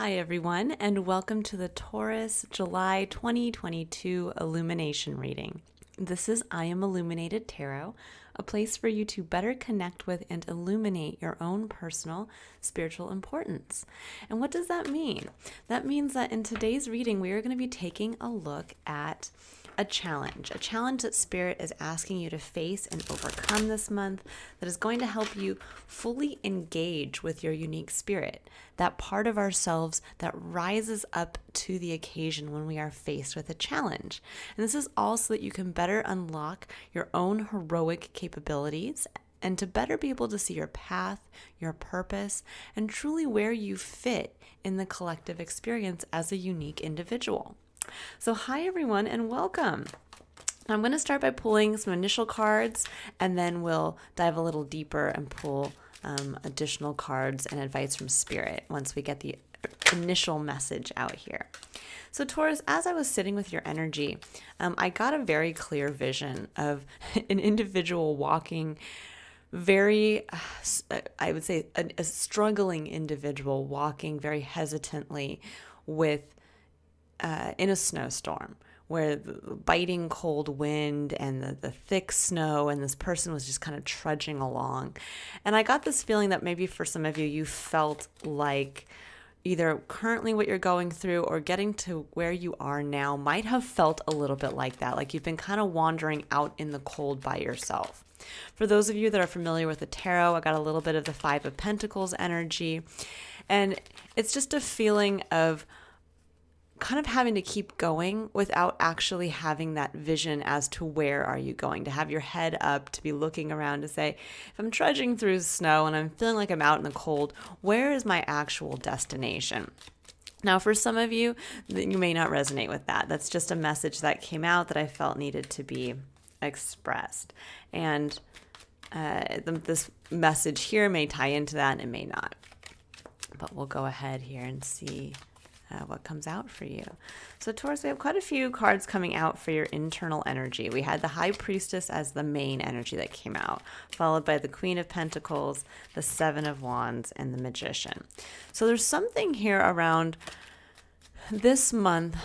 Hi, everyone, and welcome to the Taurus July 2022 Illumination reading. This is I Am Illuminated Tarot, a place for you to better connect with and illuminate your own personal spiritual importance. And what does that mean? That means that in today's reading, we are going to be taking a look at a challenge that Spirit is asking you to face and overcome this month that is going to help you fully engage with your unique spirit, that part of ourselves that rises up to the occasion when we are faced with a challenge. And this is all so that you can better unlock your own heroic capabilities and to better be able to see your path, your purpose, and truly where you fit in the collective experience as a unique individual. So hi everyone and welcome. I'm going to start by pulling some initial cards and then we'll dive a little deeper and pull additional cards and advice from Spirit once we get the initial message out here. So Taurus, as I was sitting with your energy, I got a very clear vision of an individual walking very, I would say a struggling individual walking very hesitantly with in a snowstorm where the biting cold wind and the thick snow, and this person was just kind of trudging along. And I got this feeling that maybe for some of you, you felt like either currently what you're going through or getting to where you are now might have felt a little bit like that, like you've been kind of wandering out in the cold by yourself. For those of you that are familiar with the tarot, I got a little bit of the Five of Pentacles energy, and it's just a feeling of kind of having to keep going without actually having that vision as to where are you going, to have your head up, to be looking around to say, if I'm trudging through snow and I'm feeling like I'm out in the cold, where is my actual destination? Now, for some of you, you may not resonate with that. That's just a message that came out that I felt needed to be expressed. And this message here may tie into that and it may not. But we'll go ahead here and see what comes out for you. So Taurus, we have quite a few cards coming out for your internal energy. We had the High Priestess as the main energy that came out, followed by the Queen of Pentacles, the Seven of Wands, and the Magician. So there's something here around this month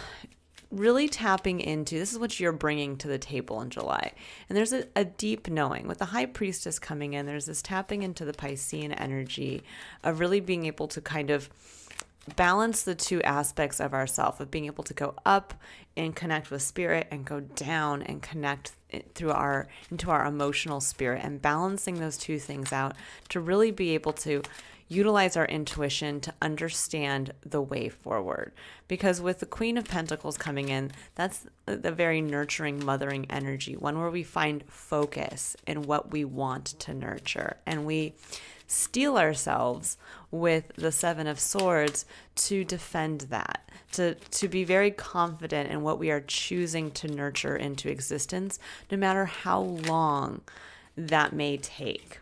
really tapping into, this is what you're bringing to the table in July. And there's a deep knowing. With the High Priestess coming in, there's this tapping into the Piscean energy of really being able to kind of balance the two aspects of ourself, of being able to go up and connect with spirit and go down and connect into our emotional spirit, and balancing those two things out to really be able to utilize our intuition to understand the way forward. Because with the Queen of Pentacles coming in, that's the very nurturing, mothering energy, one where we find focus in what we want to nurture, and we steel ourselves with the Seven of Swords to defend that, to be very confident in what we are choosing to nurture into existence, no matter how long that may take.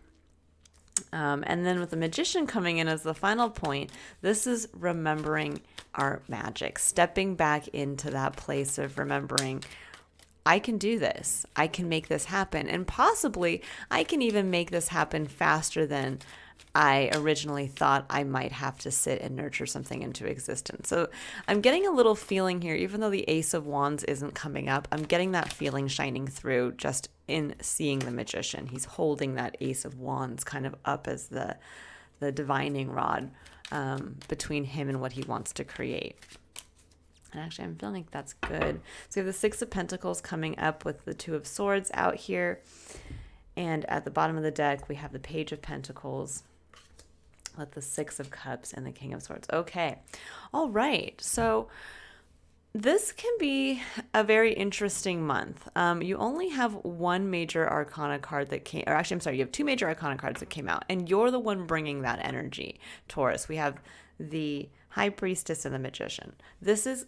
And then with the Magician coming in as the final point, this is remembering our magic, stepping back into that place of remembering, I can do this. I can make this happen. And possibly I can even make this happen faster than I originally thought I might have to sit and nurture something into existence. So I'm getting a little feeling here, even though the Ace of Wands isn't coming up, I'm getting that feeling shining through just in seeing the Magician. He's holding that Ace of Wands kind of up as the divining rod between him and what he wants to create. And actually, I'm feeling like that's good. So we have the Six of Pentacles coming up with the Two of Swords out here. And at the bottom of the deck, we have the Page of Pentacles with the Six of Cups and the King of Swords. Okay. All right. So this can be a very interesting month. You only have one major arcana card that came, or actually, I'm sorry, you have two major arcana cards that came out, and you're the one bringing that energy, Taurus. We have the High Priestess and the Magician. This is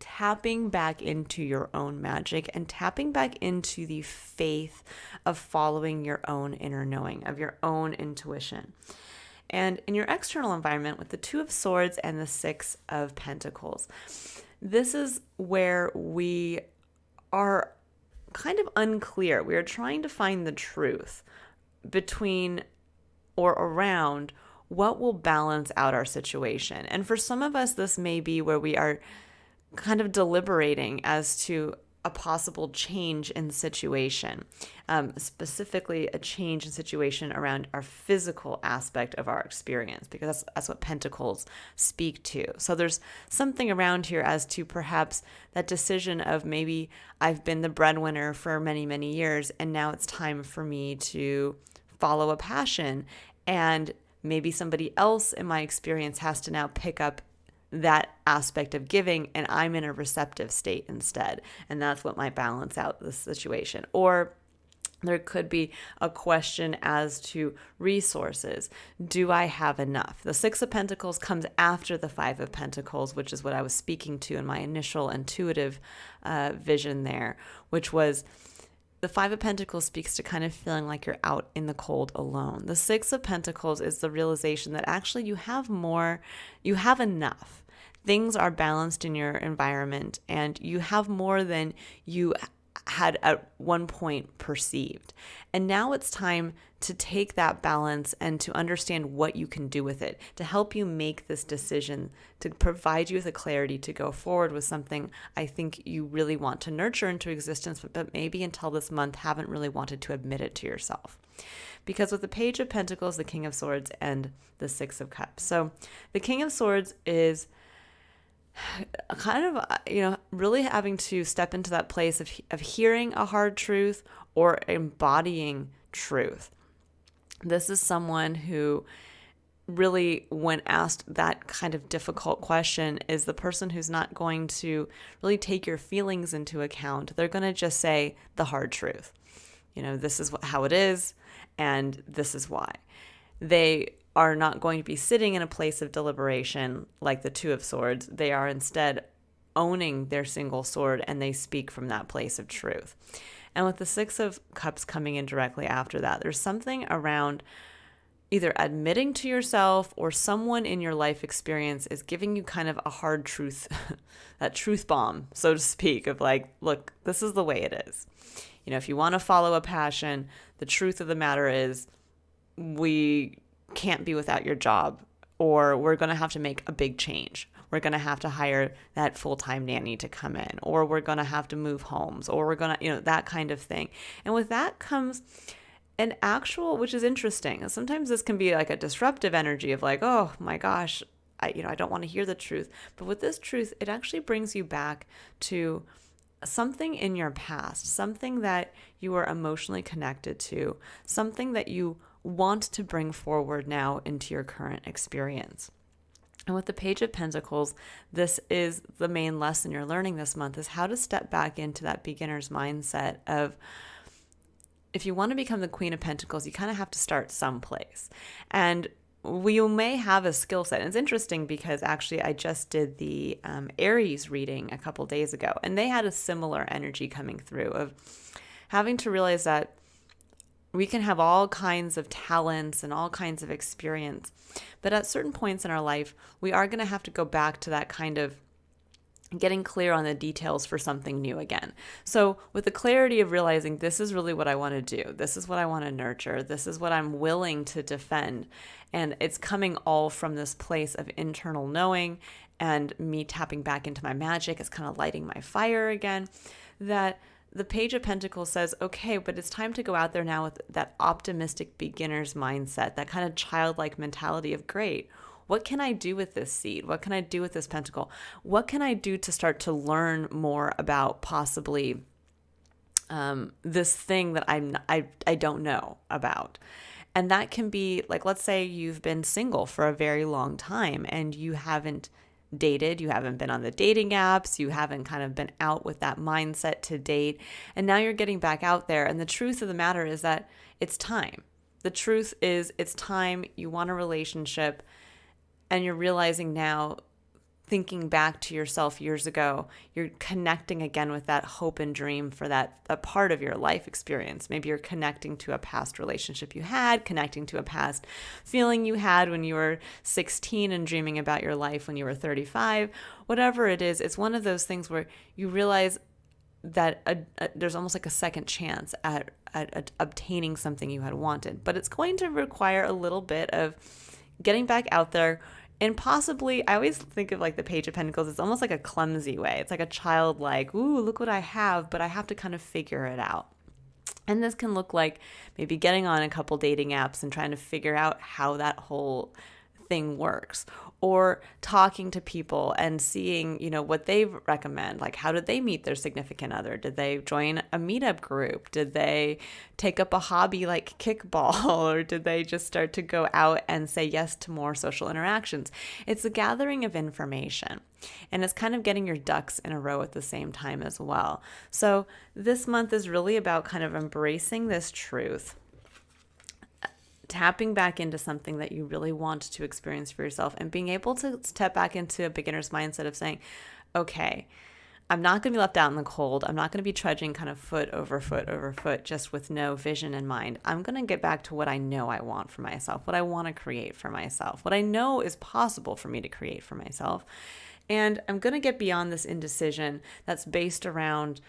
tapping back into your own magic and tapping back into the faith of following your own inner knowing, of your own intuition. And in your external environment with the Two of Swords and the Six of Pentacles, this is where we are kind of unclear. We are trying to find the truth between or around what will balance out our situation. And for some of us, this may be where we are kind of deliberating as to a possible change in situation, specifically a change in situation around our physical aspect of our experience, because that's what Pentacles speak to. So there's something around here as to perhaps that decision of maybe I've been the breadwinner for many, many years, and now it's time for me to follow a passion. And maybe somebody else in my experience has to now pick up that aspect of giving, and I'm in a receptive state instead. And that's what might balance out the situation. Or there could be a question as to resources. Do I have enough? The Six of Pentacles comes after the Five of Pentacles, which is what I was speaking to in my initial intuitive vision there, which was the Five of Pentacles speaks to kind of feeling like you're out in the cold alone. The Six of Pentacles is the realization that actually you have more, you have enough. Things are balanced in your environment, and you have more than you had at one point perceived. And now it's time to take that balance and to understand what you can do with it, to help you make this decision, to provide you with a clarity to go forward with something I think you really want to nurture into existence, but maybe until this month haven't really wanted to admit it to yourself. Because with the Page of Pentacles, the King of Swords, and the Six of Cups. So the King of Swords is kind of, really having to step into that place of hearing a hard truth or embodying truth. This is someone who really, when asked that kind of difficult question, is the person who's not going to really take your feelings into account. They're going to just say the hard truth. This is how it is, and this is why. They are not going to be sitting in a place of deliberation like the Two of Swords. They are instead owning their single sword, and they speak from that place of truth. And with the Six of Cups coming in directly after that, there's something around either admitting to yourself or someone in your life experience is giving you kind of a hard truth, that truth bomb, so to speak, of like, look, this is the way it is. If you want to follow a passion, the truth of the matter is we can't be without your job, or we're going to have to make a big change. We're going to have to hire that full-time nanny to come in, or we're going to have to move homes, or we're going to, that kind of thing. And with that comes an actual, which is interesting. Sometimes this can be like a disruptive energy of like, oh my gosh, I don't want to hear the truth. But with this truth, it actually brings you back to something in your past, something that you were emotionally connected to, something that you want to bring forward now into your current experience. And with the Page of Pentacles, this is the main lesson you're learning this month, is how to step back into that beginner's mindset of, if you want to become the Queen of Pentacles, you kind of have to start someplace. And you may have a skill set. And it's interesting because actually I just did the Aries reading a couple days ago, and they had a similar energy coming through of having to realize that we can have all kinds of talents and all kinds of experience, but at certain points in our life, we are going to have to go back to that kind of getting clear on the details for something new again. So with the clarity of realizing this is really what I want to do, this is what I want to nurture, this is what I'm willing to defend, and it's coming all from this place of internal knowing and me tapping back into my magic. It's kind of lighting my fire again, that the Page of Pentacles says, okay, but it's time to go out there now with that optimistic beginner's mindset, that kind of childlike mentality of, great, what can I do with this seed? What can I do with this pentacle? What can I do to start to learn more about possibly this thing that I don't know about? And that can be like, let's say you've been single for a very long time and you haven't dated, you haven't been on the dating apps, you haven't kind of been out with that mindset to date, and now you're getting back out there. And the truth of the matter is that it's time. The truth is it's time. You want a relationship, and you're realizing now, thinking back to yourself years ago, you're connecting again with that hope and dream for that a part of your life experience. Maybe you're connecting to a past relationship you had, connecting to a past feeling you had when you were 16 and dreaming about your life when you were 35. Whatever it is, it's one of those things where you realize that there's almost like a second chance at obtaining something you had wanted. But it's going to require a little bit of getting back out there. And possibly, I always think of like the Page of Pentacles, it's almost like a clumsy way. It's like a childlike, ooh, look what I have, but I have to kind of figure it out. And this can look like maybe getting on a couple dating apps and trying to figure out how that whole thing works, or talking to people and seeing, what they recommend. Like, how did they meet their significant other? Did they join a meetup group? Did they take up a hobby like kickball? Or did they just start to go out and say yes to more social interactions? It's a gathering of information, and it's kind of getting your ducks in a row at the same time as well. So this month is really about kind of embracing this truth, tapping back into something that you really want to experience for yourself, and being able to step back into a beginner's mindset of saying, okay, I'm not going to be left out in the cold. I'm not going to be trudging kind of foot over foot over foot just with no vision in mind. I'm going to get back to what I know I want for myself, what I want to create for myself, what I know is possible for me to create for myself. And I'm going to get beyond this indecision that's based around,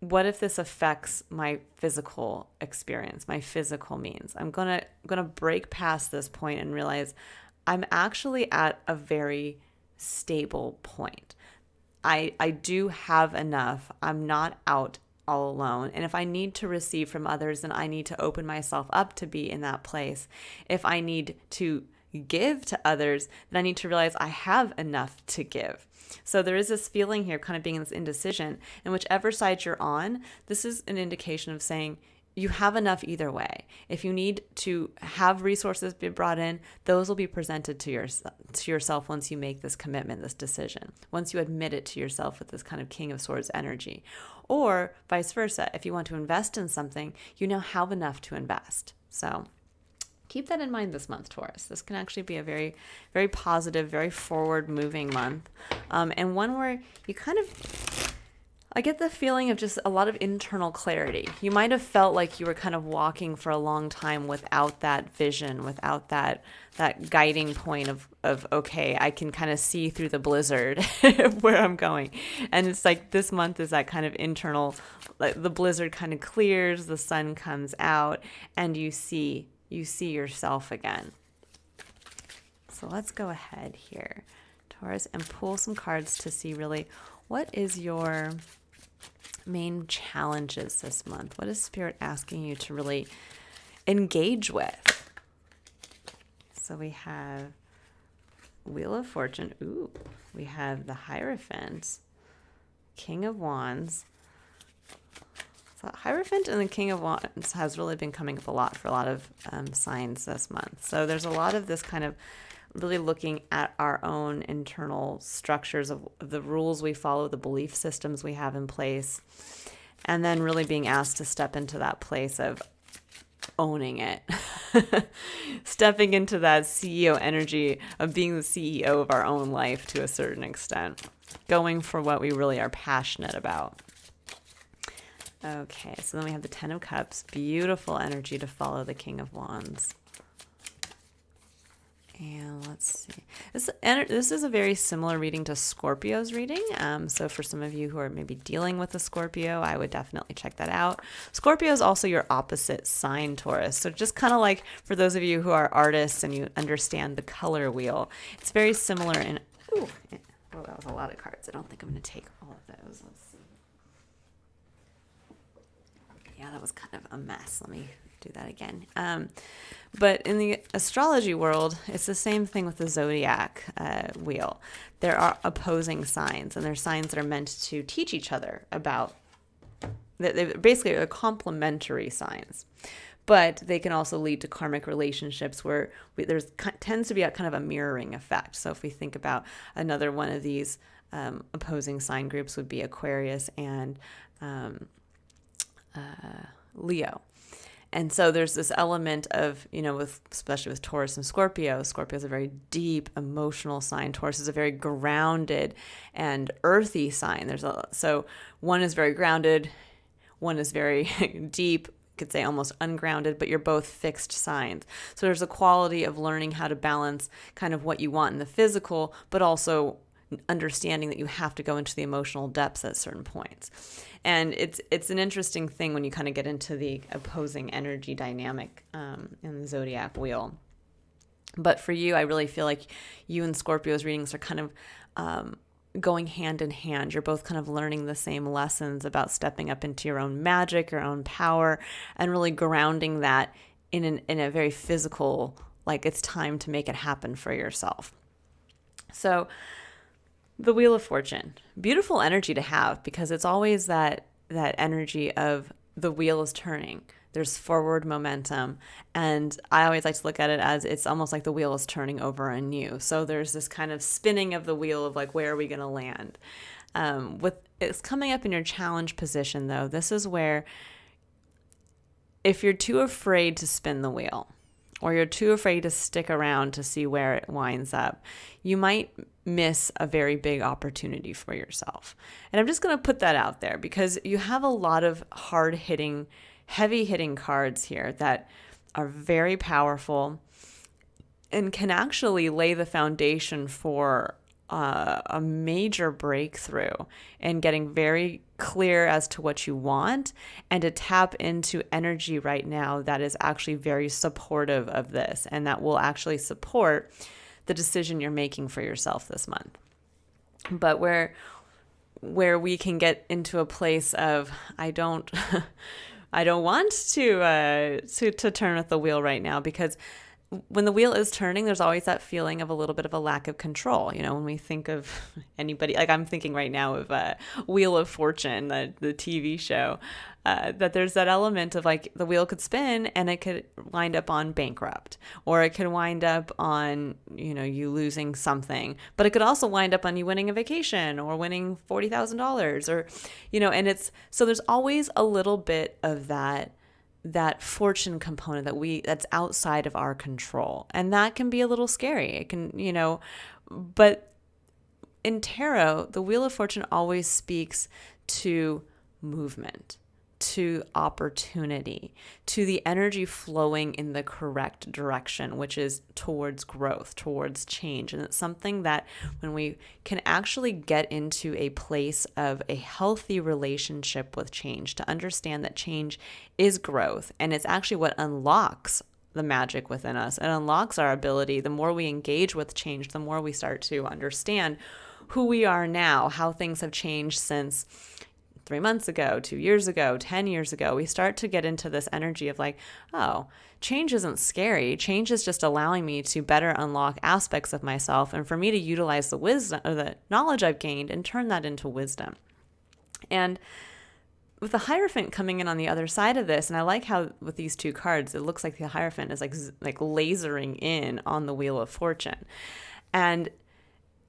what if this affects my physical experience, my physical means? I'm gonna break past this point and realize I'm actually at a very stable point. I do have enough. I'm not out all alone. And if I need to receive from others, then I need to open myself up to be in that place. If I need to give to others, then I need to realize I have enough to give. So there is this feeling here, kind of being in this indecision, and whichever side you're on, this is an indication of saying you have enough either way. If you need to have resources be brought in, those will be presented to yourself once you make this commitment, this decision, once you admit it to yourself with this kind of King of Swords energy. Or vice versa, if you want to invest in something, you now have enough to invest. So keep that in mind this month, Taurus. This can actually be a very, very positive, very forward-moving month, and one where you I get the feeling of just a lot of internal clarity. You might have felt like you were kind of walking for a long time without that vision, without that guiding point of okay, I can kind of see through the blizzard where I'm going. And it's like this month is that kind of internal, like the blizzard kind of clears, the sun comes out, and you see yourself again. So let's go ahead here, Taurus, and pull some cards to see really what is your main challenges this month. What is Spirit asking you to really engage with? So we have Wheel of Fortune. Ooh, we have the Hierophant, King of Wands. So Hierophant and the King of Wands has really been coming up a lot for a lot of signs this month. So there's a lot of this kind of really looking at our own internal structures of the rules we follow, the belief systems we have in place, and then really being asked to step into that place of owning it, stepping into that CEO energy of being the CEO of our own life to a certain extent, going for what we really are passionate about. Okay, so then we have the Ten of Cups, beautiful energy to follow the King of Wands. And let's see. This is a very similar reading to Scorpio's reading. So for some of you who are maybe dealing with a Scorpio, I would definitely check that out. Scorpio is also your opposite sign, Taurus. So just kind of like for those of you who are artists and you understand the color wheel, it's very similar in... Ooh, well, that was a lot of cards. I don't think I'm going to take all of those. Let's see. Yeah, that was kind of a mess. Let me do that again. But in the astrology world, it's the same thing with the Zodiac wheel. There are opposing signs, and they're signs that are meant to teach each other about, they basically are complementary signs. But they can also lead to karmic relationships where there's tends to be a kind of a mirroring effect. So if we think about another one of these opposing sign groups would be Aquarius and Leo. And so there's this element of, especially with Taurus and Scorpio. Scorpio is a very deep emotional sign. Taurus is a very grounded and earthy sign. So one is very grounded, one is very deep, could say almost ungrounded, but you're both fixed signs. So there's a quality of learning how to balance kind of what you want in the physical, but also understanding that you have to go into the emotional depths at certain points. And it's an interesting thing when you kind of get into the opposing energy dynamic in the Zodiac wheel. But for you, I really feel like you and Scorpio's readings are kind of going hand in hand. You're both kind of learning the same lessons about stepping up into your own magic, your own power, and really grounding that in a very physical, like it's time to make it happen for yourself. So the Wheel of Fortune, beautiful energy to have, because it's always that energy of the wheel is turning. There's forward momentum. And I always like to look at it as it's almost like the wheel is turning over anew. So there's this kind of spinning of the wheel of like, where are we going to land? With it's coming up in your challenge position, though, this is where if you're too afraid to spin the wheel, or you're too afraid to stick around to see where it winds up, you might miss a very big opportunity for yourself. And I'm just going to put that out there because you have a lot of hard-hitting, heavy-hitting cards here that are very powerful and can actually lay the foundation for a major breakthrough and getting very clear as to what you want and to tap into energy right now that is actually very supportive of this and that will actually support the decision you're making for yourself this month. But where we can get into a place of I don't want to turn with the wheel right now, because when the wheel is turning, there's always that feeling of a little bit of a lack of control. You know, when we think of anybody, like I'm thinking right now of Wheel of Fortune, the TV show, that there's that element of like the wheel could spin and it could wind up on bankrupt, or it could wind up on, you losing something, but it could also wind up on you winning a vacation or winning $40,000 or, and it's, so there's always a little bit of that fortune component that's outside of our control. And that can be a little scary. It can, but in tarot, the Wheel of Fortune always speaks to movement, to opportunity, to the energy flowing in the correct direction, which is towards growth, towards change. And it's something that when we can actually get into a place of a healthy relationship with change, to understand that change is growth, and it's actually what unlocks the magic within us. It unlocks our ability. The more we engage with change, the more we start to understand who we are now, how things have changed since 3 months ago, 2 years ago, 10 years ago. We start to get into this energy of like, oh, change isn't scary. Change is just allowing me to better unlock aspects of myself and for me to utilize the wisdom or the knowledge I've gained and turn that into wisdom. And with the Hierophant coming in on the other side of this, and I like how with these two cards, it looks like the Hierophant is like lasering in on the Wheel of Fortune. And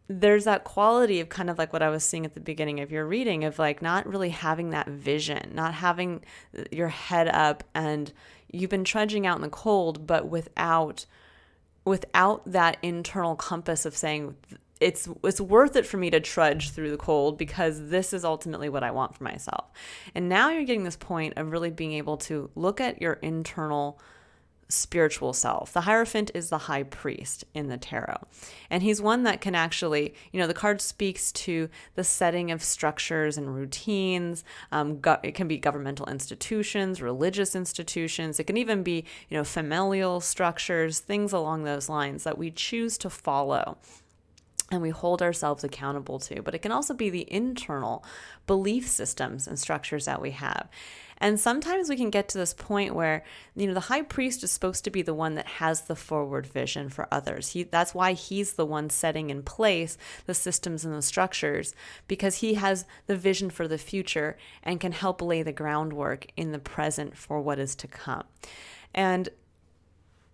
there's that quality of kind of like what I was seeing at the beginning of your reading of like not really having that vision, not having your head up, and you've been trudging out in the cold, but without that internal compass of saying it's worth it for me to trudge through the cold because this is ultimately what I want for myself. And now you're getting this point of really being able to look at your internal spiritual self. The Hierophant is the high priest in the tarot. And he's one that can actually, the card speaks to the setting of structures and routines. It can be governmental institutions, religious institutions. It can even be, familial structures, things along those lines that we choose to follow and we hold ourselves accountable to. But it can also be the internal belief systems and structures that we have. And sometimes we can get to this point where, the high priest is supposed to be the one that has the forward vision for others. That's why he's the one setting in place the systems and the structures, because he has the vision for the future and can help lay the groundwork in the present for what is to come. And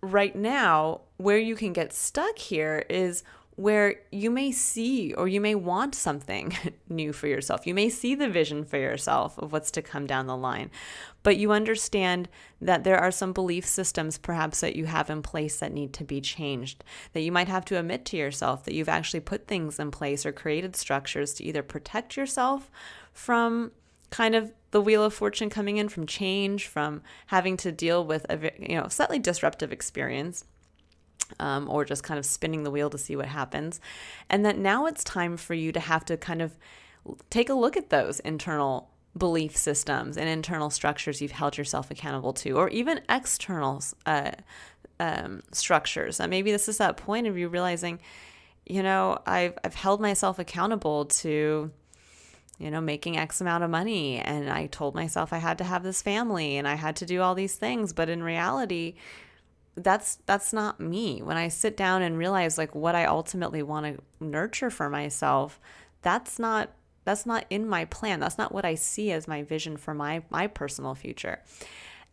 right now, where you can get stuck here is where you may see or you may want something new for yourself. You may see the vision for yourself of what's to come down the line, but you understand that there are some belief systems perhaps that you have in place that need to be changed, that you might have to admit to yourself that you've actually put things in place or created structures to either protect yourself from kind of the Wheel of Fortune coming in, from change, from having to deal with a slightly disruptive experience, or just kind of spinning the wheel to see what happens. And that now it's time for you to have to kind of take a look at those internal belief systems and internal structures you've held yourself accountable to, or even external structures. And maybe this is that point of you realizing, I've held myself accountable to, making X amount of money. And I told myself I had to have this family and I had to do all these things. But in reality, that's not me. When I sit down and realize like what I ultimately want to nurture for myself, that's not in my plan. That's not what I see as my vision for my personal future.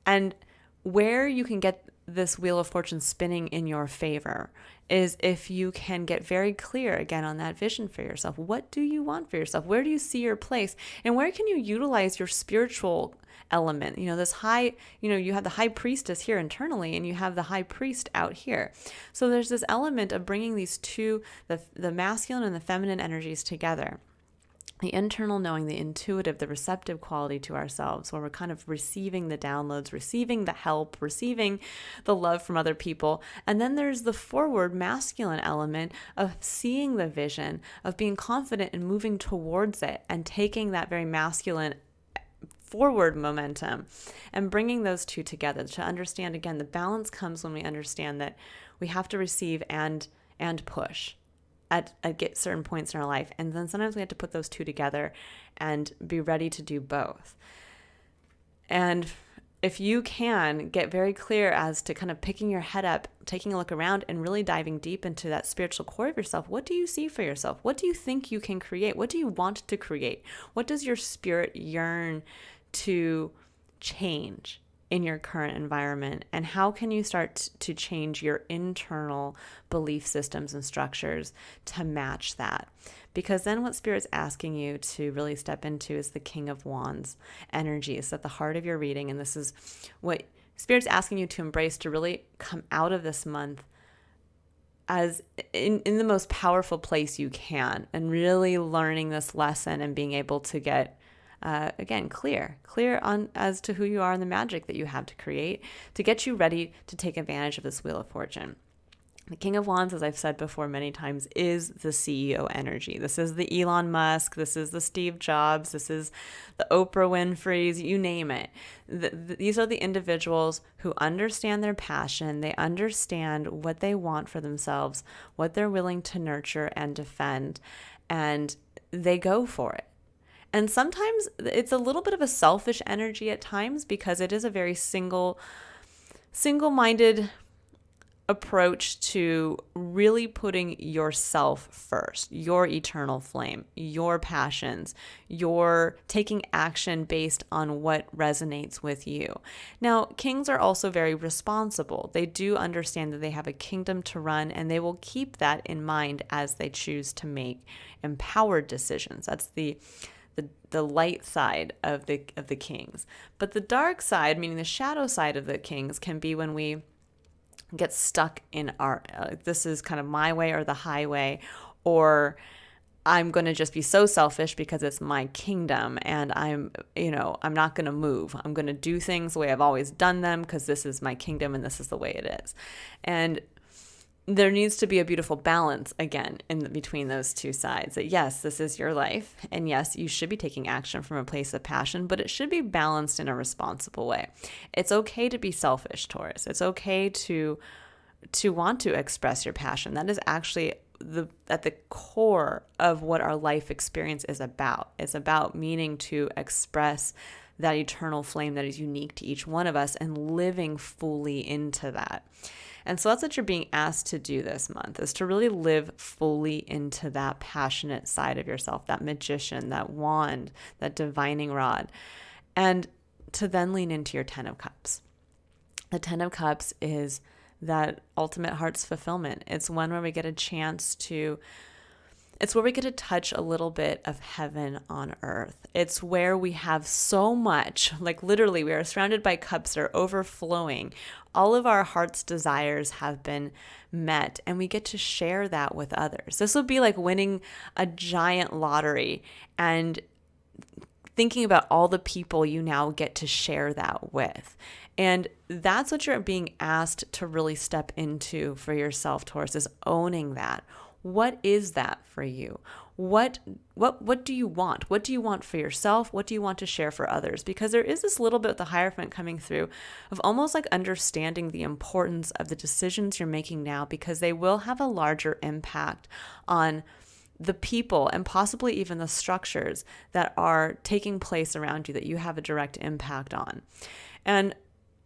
And where you can get this Wheel of Fortune spinning in your favor is if you can get very clear again on that vision for yourself. What do you want for yourself? Where do you see your place? And where can you utilize your spiritual element? This high, you have the high priestess here internally and you have the high priest out here. So there's this element of bringing these two, the masculine and the feminine energies together. The internal knowing, the intuitive, the receptive quality to ourselves, where we're kind of receiving the downloads, receiving the help, receiving the love from other people. And then there's the forward masculine element of seeing the vision, of being confident and moving towards it and taking that very masculine forward momentum and bringing those two together to understand, again, the balance comes when we understand that we have to receive and push at get certain points in our life. And then sometimes we have to put those two together and be ready to do both. And if you can get very clear as to kind of picking your head up, taking a look around and really diving deep into that spiritual core of yourself, what do you see for yourself? What do you think you can create? What do you want to create? What does your spirit yearn to change in your current environment? And how can you start to change your internal belief systems and structures to match that? Because then what Spirit's asking you to really step into is the King of Wands energy. It's at the heart of your reading. And this is what Spirit's asking you to embrace, to really come out of this month as in the most powerful place you can, and really learning this lesson and being able to get again, clear on as to who you are and the magic that you have to create to get you ready to take advantage of this Wheel of Fortune. The King of Wands, as I've said before many times, is the CEO energy. This is the Elon Musk. This is the Steve Jobs. This is the Oprah Winfrey's, you name it. These are the individuals who understand their passion. They understand what they want for themselves, what they're willing to nurture and defend, and they go for it. And sometimes it's a little bit of a selfish energy at times because it is a very single-minded approach to really putting yourself first, your eternal flame, your passions, your taking action based on what resonates with you. Now, kings are also very responsible. They do understand that they have a kingdom to run, and they will keep that in mind as they choose to make empowered decisions. That's the light side of the kings. But the dark side, meaning the shadow side of the kings, can be when we get stuck in our this is kind of my way or the highway, or I'm going to just be so selfish because it's my kingdom and I'm not going to move. I'm going to do things the way I've always done them because this is my kingdom and this is the way it is. And there needs to be a beautiful balance again between those two sides, that yes, this is your life, and yes, you should be taking action from a place of passion, but it should be balanced in a responsible way. It's okay to be selfish, Taurus. It's okay to want to express your passion. That is actually at the core of what our life experience is about. It's about meaning to express that eternal flame that is unique to each one of us and living fully into that. And so that's what you're being asked to do this month, is to really live fully into that passionate side of yourself, that magician, that wand, that divining rod, and to then lean into your 10 of Cups. The 10 of Cups is that ultimate heart's fulfillment. It's one where we get a chance to It's where we get to touch a little bit of heaven on earth. It's where we have so much, like literally we are surrounded by cups that are overflowing. All of our heart's desires have been met, and we get to share that with others. This would be like winning a giant lottery and thinking about all the people you now get to share that with. And that's what you're being asked to really step into for yourself, Taurus, is owning that. What is that for you? what do you want? What do you want for yourself? What do you want to share for others? Because there is this little bit with the Hierophant coming through of almost like understanding the importance of the decisions you're making now, because they will have a larger impact on the people and possibly even the structures that are taking place around you that you have a direct impact on. And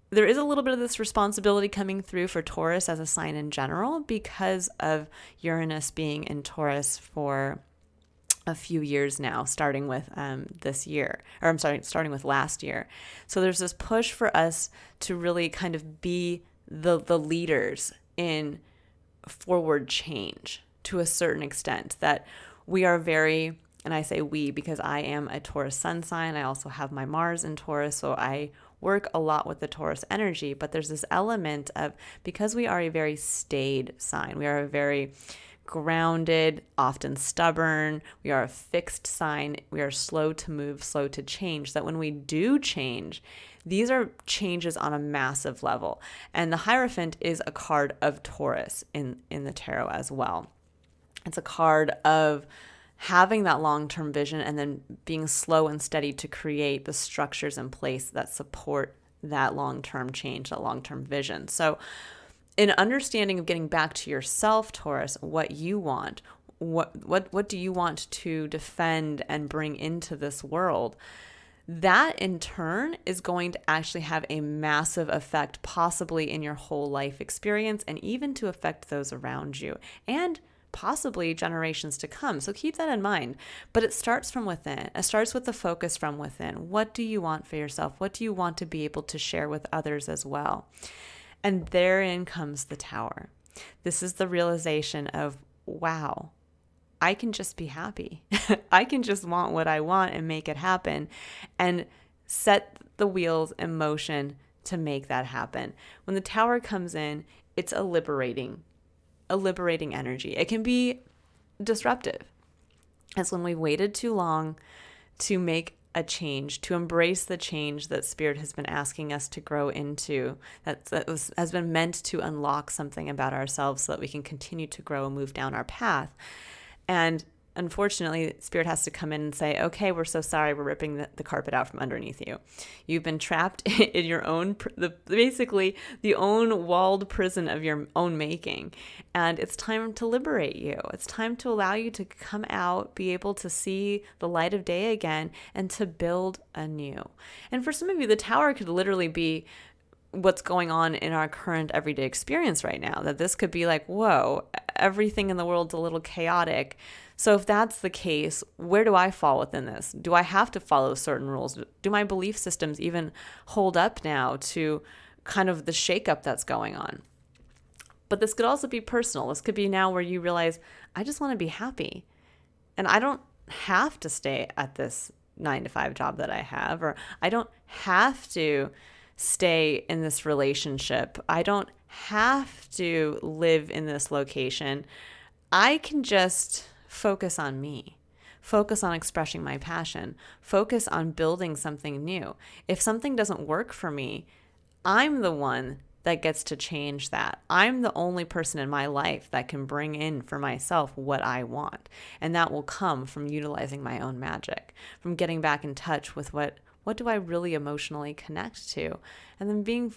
there is a little bit of this responsibility coming through for Taurus as a sign in general because of Uranus being in Taurus for a few years now, starting with starting with last year. So there's this push for us to really kind of be the leaders in forward change to a certain extent, that we are very, and I say we because I am a Taurus sun sign. I also have my Mars in Taurus, so I work a lot with the Taurus energy, but there's this element of, because we are a very staid sign, we are a very grounded, often stubborn, we are a fixed sign, we are slow to move, slow to change, that when we do change, these are changes on a massive level. And the Hierophant is a card of Taurus in the tarot as well. It's a card of having that long-term vision and then being slow and steady to create the structures in place that support that long-term change, that long-term vision. So in understanding of getting back to yourself, Taurus, what you want, what do you want to defend and bring into this world, that in turn is going to actually have a massive effect, possibly in your whole life experience, and even to affect those around you and possibly generations to come. So keep that in mind. But it starts from within. It starts with the focus from within. What do you want for yourself? What do you want to be able to share with others as well? And therein comes the Tower. This is the realization of, wow, I can just be happy. I can just want what I want and make it happen, and set the wheels in motion to make that happen. When the Tower comes in, it's a liberating energy. It can be disruptive. It's when we waited too long to make a change, to embrace the change that Spirit has been asking us to grow into, has been meant to unlock something about ourselves so that we can continue to grow and move down our path. And unfortunately, Spirit has to come in and say, okay, we're so sorry, we're ripping the carpet out from underneath you. You've been trapped in your own, basically the own walled prison of your own making. And it's time to liberate you. It's time to allow you to come out, be able to see the light of day again, and to build anew. And for some of you, the Tower could literally be what's going on in our current everyday experience right now, that this could be like, whoa, everything in the world's a little chaotic. So if that's the case, where do I fall within this? Do I have to follow certain rules? Do my belief systems even hold up now to kind of the shakeup that's going on? But this could also be personal. This could be now where you realize, I just want to be happy. And I don't have to stay at this 9-to-5 job that I have, or I don't have to stay in this relationship. I don't have to live in this location. I can just focus on me, focus on expressing my passion, focus on building something new. If something doesn't work for me, I'm the one that gets to change that. I'm the only person in my life that can bring in for myself what I want. And that will come from utilizing my own magic, from getting back in touch with what do I really emotionally connect to? And then being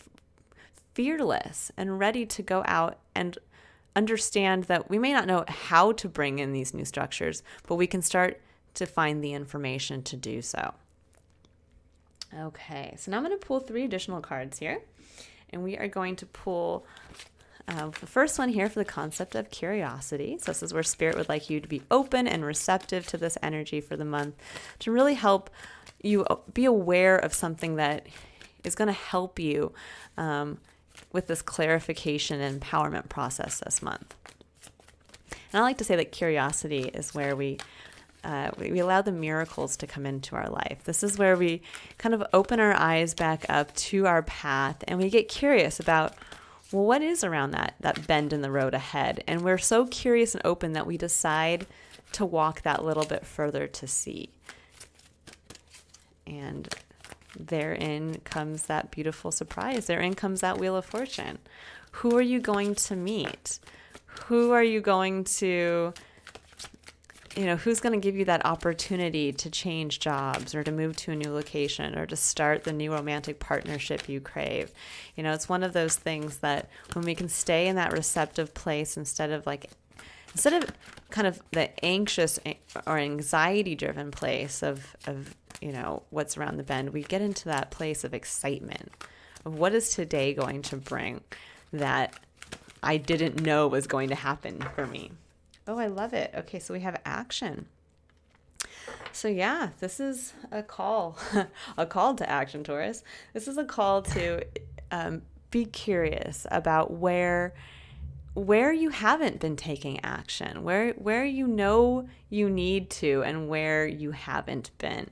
fearless and ready to go out and understand that we may not know how to bring in these new structures, but we can start to find the information to do so. Okay, so now I'm going to pull 3 additional cards here. And we are going to pull the first one here for the concept of curiosity. So this is where Spirit would like you to be open and receptive to this energy for the month, to really help you be aware of something that is going to help you with this clarification and empowerment process this month. And I like to say that curiosity is where we allow the miracles to come into our life. This is where we kind of open our eyes back up to our path, and we get curious about, well, what is around that bend in the road ahead? And we're so curious and open that we decide to walk that little bit further to see. And therein comes that beautiful surprise. Therein comes that Wheel of Fortune. Who are you going to meet? Who are you going to who's going to give you that opportunity to change jobs or to move to a new location or to start the new romantic partnership you crave? It's one of those things that when we can stay in that receptive place instead of kind of the anxious or anxiety driven place of what's around the bend, we get into that place of excitement of what is today going to bring that I didn't know was going to happen for me. Oh, I love it. Okay, so we have action. So yeah, this is a call, a call to action, Taurus. This is a call to be curious about where you haven't been taking action, where you need to, and where you haven't been.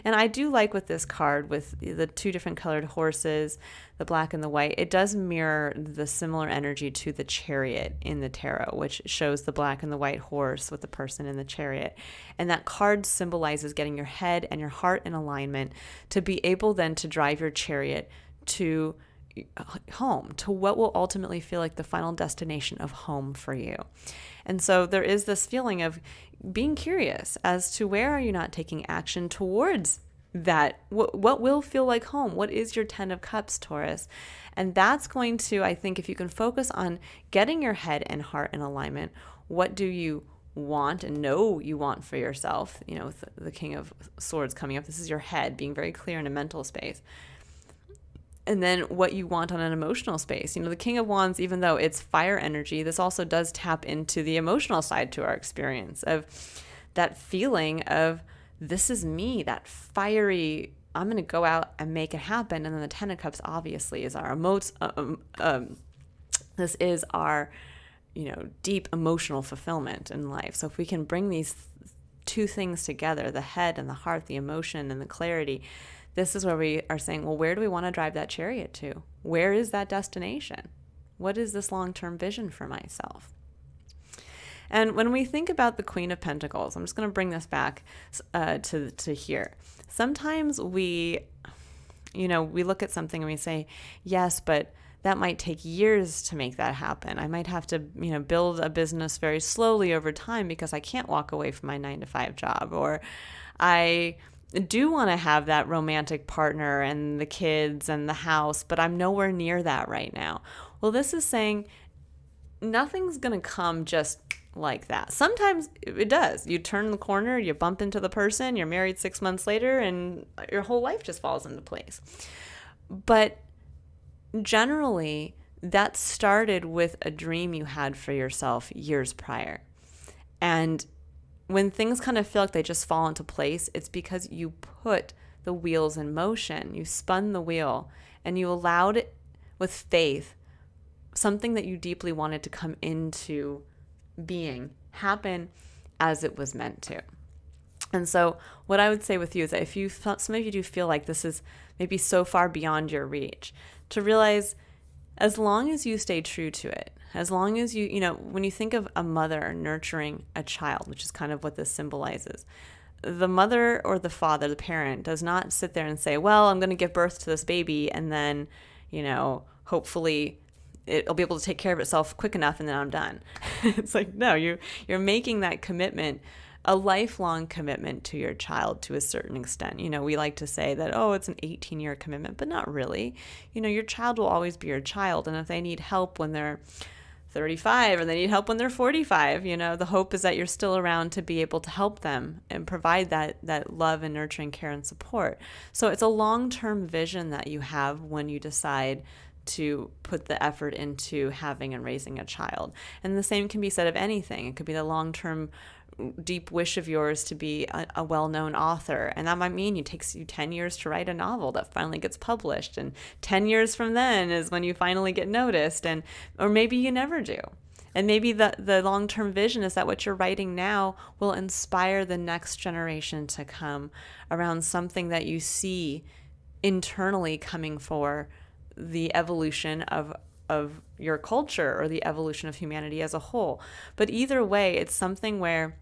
And I do like with this card, with the two different colored horses, the black and the white, it does mirror the similar energy to the Chariot in the tarot, which shows the black and the white horse with the person in the chariot. And that card symbolizes getting your head and your heart in alignment to be able then to drive your chariot to home, to what will ultimately feel like the final destination of home for you. And so there is this feeling of being curious as to where are you not taking action towards that, what will feel like home. What is your 10 of Cups, Taurus? And that's going to, I think, if you can focus on getting your head and heart in alignment, what do you want and know you want for yourself? With the King of Swords coming up, this is your head being very clear in a mental space. And then what you want on an emotional space. The King of Wands, even though it's fire energy, this also does tap into the emotional side to our experience of that feeling of, this is me, that fiery, I'm going to go out and make it happen. And then the 10 of Cups obviously is our this is our, deep emotional fulfillment in life. So if we can bring these two things together, the head and the heart, the emotion and the clarity, this is where we are saying, well, where do we want to drive that chariot to? Where is that destination? What is this long-term vision for myself? And when we think about the Queen of Pentacles, I'm just going to bring this back to here. Sometimes we look at something and we say, yes, but that might take years to make that happen. I might have to, build a business very slowly over time because I can't walk away from my 9-to-5 job. Or I do want to have that romantic partner and the kids and the house, but I'm nowhere near that right now. Well, this is saying nothing's going to come just like that. Sometimes it does. You turn the corner, you bump into the person, you're married 6 months later, and your whole life just falls into place. But generally, that started with a dream you had for yourself years prior. And when things kind of feel like they just fall into place, it's because you put the wheels in motion. You spun the wheel and you allowed it with faith, something that you deeply wanted to come into being, happen as it was meant to. And so what I would say with you is that if some of you do feel like this is maybe so far beyond your reach, to realize as long as you stay true to it, as long as you when you think of a mother nurturing a child, which is kind of what this symbolizes, the mother or the father, the parent, does not sit there and say, well, I'm going to give birth to this baby and then, hopefully it'll be able to take care of itself quick enough and then I'm done. It's like, no, you're making that commitment, a lifelong commitment to your child to a certain extent. We like to say that, oh, it's an 18-year commitment, but not really. Your child will always be your child. And if they need help when they're 35 or they need help when they're 45, the hope is that you're still around to be able to help them and provide that love and nurturing care and support. So it's a long-term vision that you have when you decide to put the effort into having and raising a child. And the same can be said of anything. It could be the long-term deep wish of yours to be a well-known author. And that might mean it takes you 10 years to write a novel that finally gets published. And 10 years from then is when you finally get noticed. Or maybe you never do. And maybe the long-term vision is that what you're writing now will inspire the next generation to come around something that you see internally coming for the evolution of your culture or the evolution of humanity as a whole. But either way, it's something where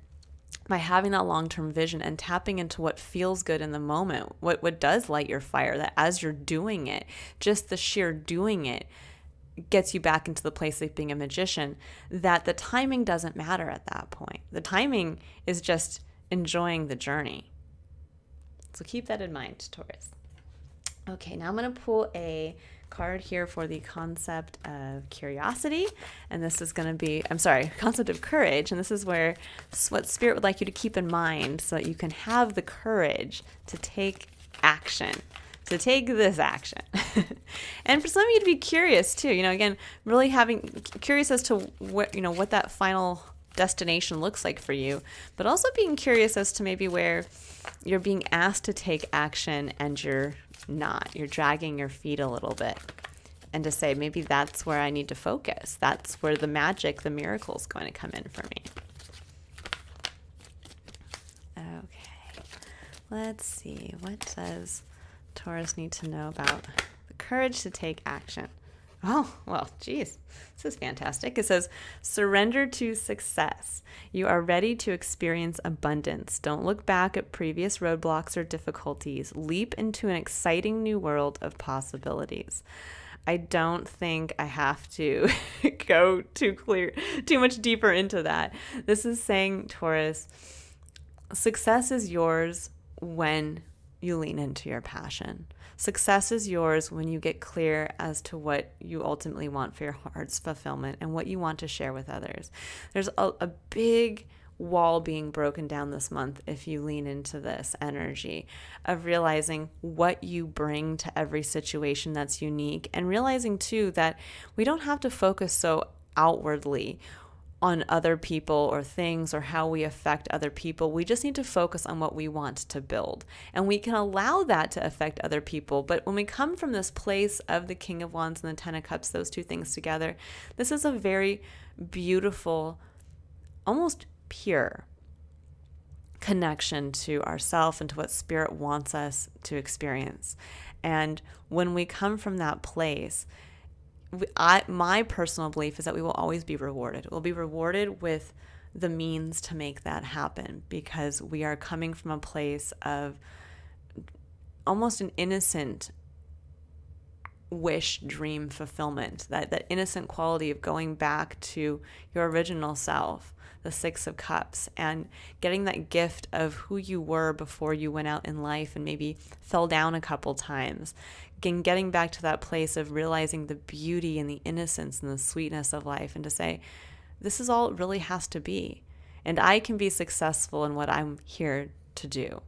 by having that long-term vision and tapping into what feels good in the moment, what does light your fire, that as you're doing it, just the sheer doing it gets you back into the place of being a magician, that the timing doesn't matter at that point. The timing is just enjoying the journey. So keep that in mind, Taurus. Okay, now I'm going to pull a card here for the concept of curiosity. And this is going to be, concept of courage. And this is what Spirit would like you to keep in mind so that you can have the courage to take action. To take this action. And for some of you to be curious too, again, really curious as to what that final destination looks like for you, but also being curious as to maybe where you're being asked to take action and you're not. You're dragging your feet a little bit. And to say, maybe that's where I need to focus. That's where the magic, the miracle is going to come in for me. Okay. Let's see. What does Taurus need to know about the courage to take action? Oh, well, geez, this is fantastic. It says, surrender to success. You are ready to experience abundance. Don't look back at previous roadblocks or difficulties. Leap into an exciting new world of possibilities. I don't think I have to go too much deeper into that. This is saying, Taurus, success is yours when you lean into your passion. Success is yours when you get clear as to what you ultimately want for your heart's fulfillment and what you want to share with others. There's a big wall being broken down this month if you lean into this energy of realizing what you bring to every situation that's unique, and realizing too that we don't have to focus so outwardly on other people or things or how we affect other people. We just need to focus on what we want to build. And we can allow that to affect other people. But when we come from this place of the King of Wands and the Ten of Cups, those two things together, this is a very beautiful, almost pure connection to ourself and to what Spirit wants us to experience. And when we come from that place, my personal belief is that we will always be rewarded. We'll be rewarded with the means to make that happen, because we are coming from a place of almost an innocent wish, dream fulfillment, that innocent quality of going back to your original self, the Six of Cups, and getting that gift of who you were before you went out in life and maybe fell down a couple times. Again, getting back to that place of realizing the beauty and the innocence and the sweetness of life, and to say, this is all it really has to be. And I can be successful in what I'm here to do.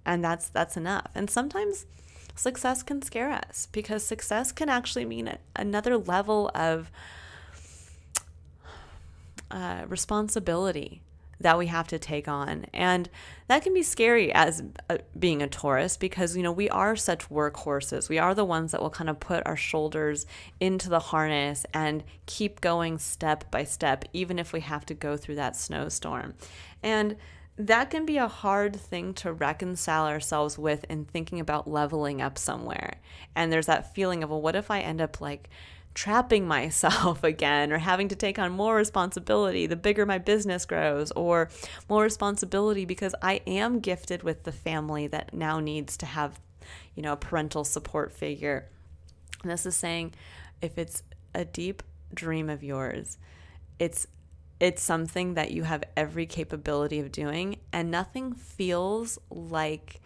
And that's enough. And sometimes success can scare us, because success can actually mean another level of responsibility that we have to take on. And that can be scary as being a Taurus, because, we are such workhorses. We are the ones that will kind of put our shoulders into the harness and keep going step by step, even if we have to go through that snowstorm. And that can be a hard thing to reconcile ourselves with in thinking about leveling up somewhere. And there's that feeling of, well, what if I end up trapping myself again, or having to take on more responsibility the bigger my business grows, or more responsibility because I am gifted with the family that now needs to have, a parental support figure. And this is saying, if it's a deep dream of yours, it's something that you have every capability of doing, and nothing feels like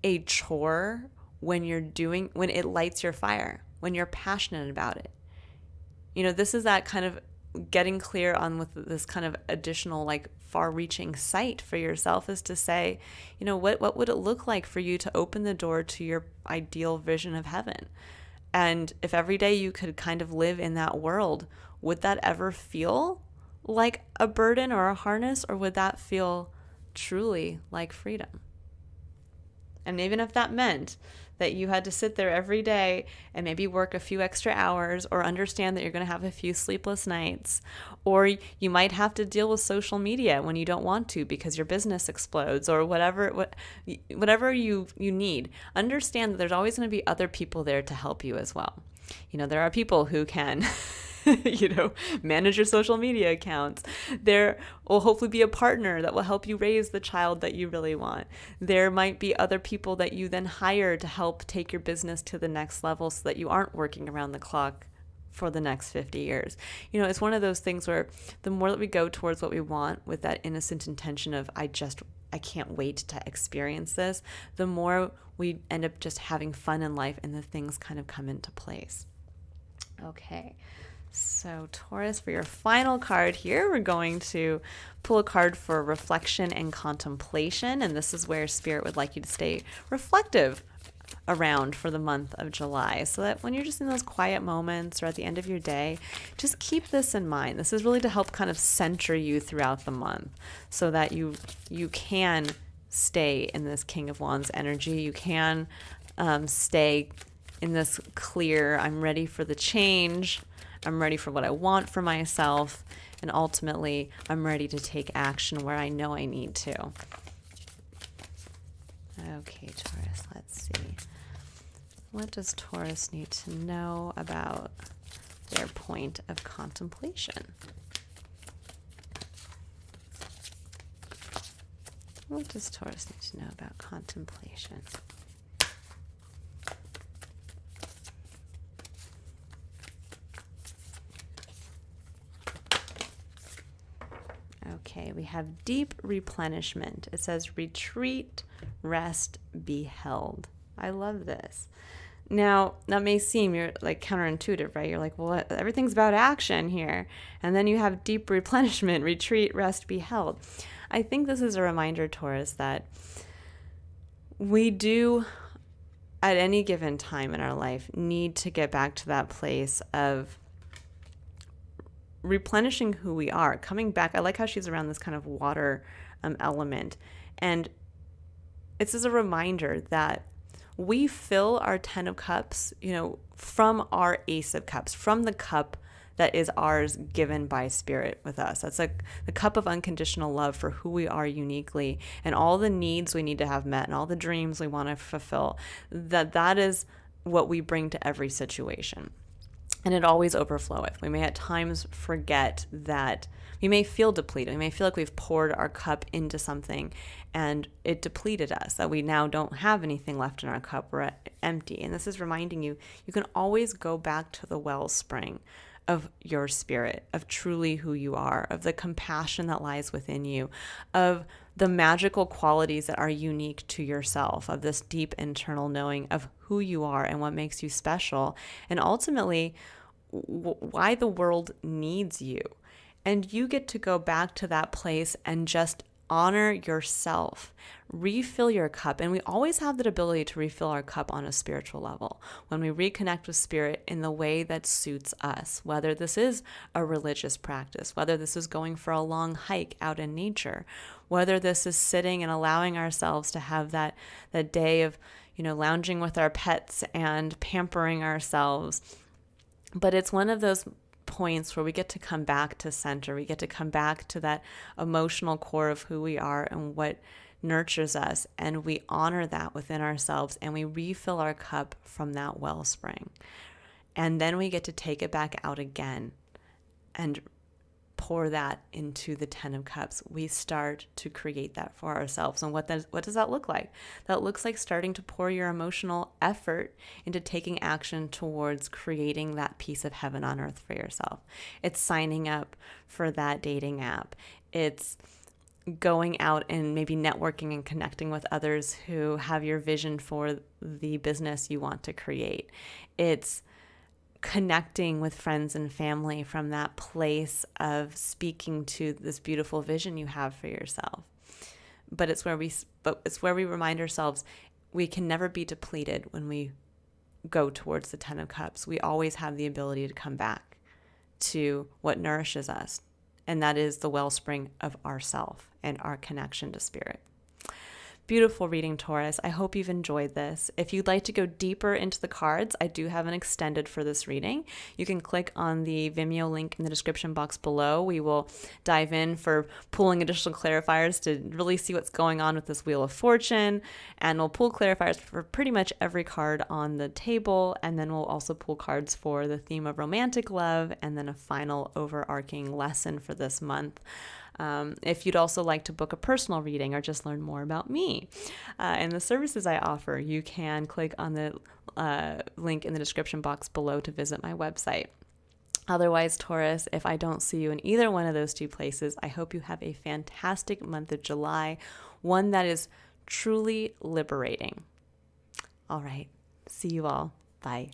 a chore when it lights your fire, when you're passionate about it. This is that kind of getting clear on with this kind of additional far-reaching sight for yourself, is to say, what would it look like for you to open the door to your ideal vision of heaven? And if every day you could kind of live in that world, would that ever feel like a burden or a harness, or would that feel truly like freedom? And even if that meant that you had to sit there every day and maybe work a few extra hours, or understand that you're going to have a few sleepless nights, or you might have to deal with social media when you don't want to because your business explodes, or whatever you need, understand that there's always going to be other people there to help you as well. There are people who can manage your social media accounts. There will hopefully be a partner that will help you raise the child that you really want. There might be other people that you then hire to help take your business to the next level, so that you aren't working around the clock for the next 50 years. It's one of those things where the more that we go towards what we want with that innocent intention of, I can't wait to experience this, the more we end up just having fun in life and the things kind of come into place. Okay. So Taurus, for your final card here, we're going to pull a card for reflection and contemplation. And this is where Spirit would like you to stay reflective around for the month of July, so that when you're just in those quiet moments or at the end of your day, just keep this in mind. This is really to help kind of center you throughout the month so that you can stay in this King of Wands energy. You can stay in this clear, I'm ready for the change. I'm ready for what I want for myself. And ultimately, I'm ready to take action where I know I need to. Okay, Taurus, let's see. What does Taurus need to know about their point of contemplation? What does Taurus need to know about contemplation? Okay, we have deep replenishment. It says retreat, rest, be held. I love this. Now, that may seem you're like counterintuitive, right? You're like, well, everything's about action here. And then you have deep replenishment, retreat, rest, be held. I think this is a reminder, Taurus, that we do, at any given time in our life, need to get back to that place of replenishing who we are, coming back. I like how she's around this kind of water element. And it's as a reminder that we fill our 10 of cups, from our Ace of Cups, from the cup that is ours given by Spirit with us. That's like the cup of unconditional love for who we are uniquely and all the needs we need to have met and all the dreams we want to fulfill. That is what we bring to every situation. And it always overfloweth. We may at times forget that we may feel depleted. We may feel like we've poured our cup into something and it depleted us, that we now don't have anything left in our cup. We're empty. And this is reminding you, you can always go back to the wellspring of your spirit, of truly who you are, of the compassion that lies within you, of the magical qualities that are unique to yourself, of this deep internal knowing of who you are and what makes you special, and ultimately why the world needs you. And you get to go back to that place and just honor yourself, refill your cup. And we always have that ability to refill our cup on a spiritual level when we reconnect with Spirit in the way that suits us, whether this is a religious practice, whether this is going for a long hike out in nature, whether this is sitting and allowing ourselves to have that day of, lounging with our pets and pampering ourselves. But it's one of those points where we get to come back to center. We get to come back to that emotional core of who we are and what nurtures us. And we honor that within ourselves and we refill our cup from that wellspring. And then we get to take it back out again and pour that into the 10 of Cups. We start to create that for ourselves. And what does that look like? That looks like starting to pour your emotional effort into taking action towards creating that piece of heaven on earth for yourself. It's signing up for that dating app. It's going out and maybe networking and connecting with others who have your vision for the business you want to create. It's connecting with friends and family from that place of speaking to this beautiful vision you have for yourself. But it's where we remind ourselves we can never be depleted when we go towards the 10 of Cups. We always have the ability to come back to what nourishes us, and that is the wellspring of ourself and our connection to Spirit. Beautiful reading, Taurus. I hope you've enjoyed this. If you'd like to go deeper into the cards, I do have an extended for this reading. You can click on the Vimeo link in the description box below. We will dive in for pulling additional clarifiers to really see what's going on with this Wheel of Fortune. And we'll pull clarifiers for pretty much every card on the table. And then we'll also pull cards for the theme of romantic love and then a final overarching lesson for this month. If you'd also like to book a personal reading or just learn more about me and the services I offer, you can click on the link in the description box below to visit my website. Otherwise, Taurus, if I don't see you in either one of those two places, I hope you have a fantastic month of July, one that is truly liberating. All right. See you all. Bye.